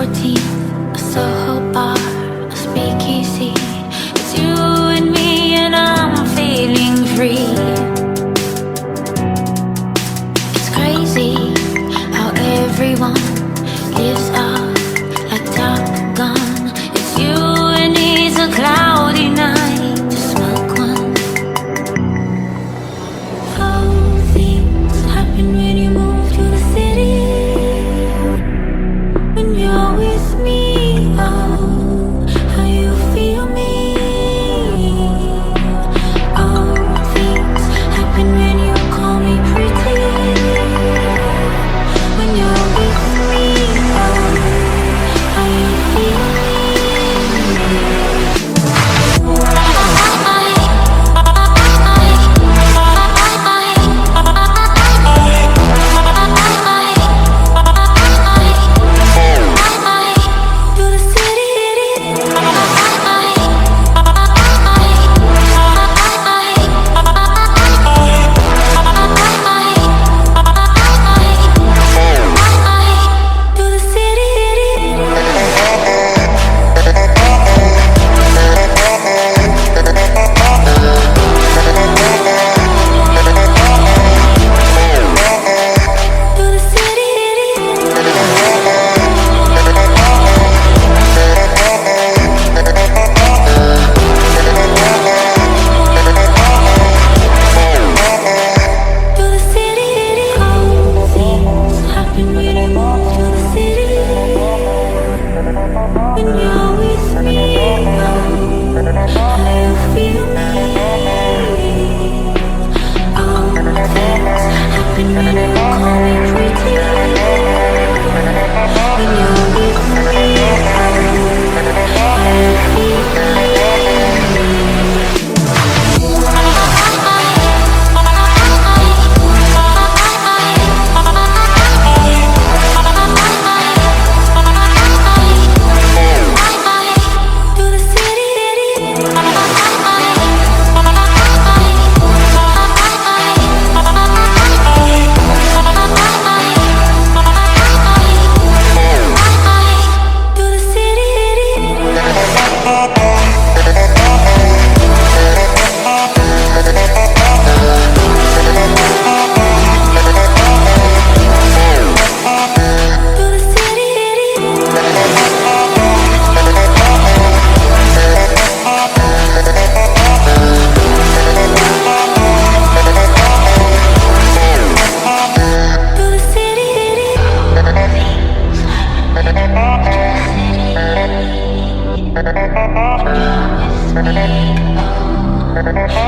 14th, a Soho bar, a speakeasy. It's you and me and I'm feeling free. It's crazy how everyone lives up like Top Gun. It's you and it's a cloudy night to smoke one. How things happen when you move to the city. When you're with me, oh, how you feel me. All things happen when you call me pretty. When you're with me, oh, how you feel me. When you're with me, oh,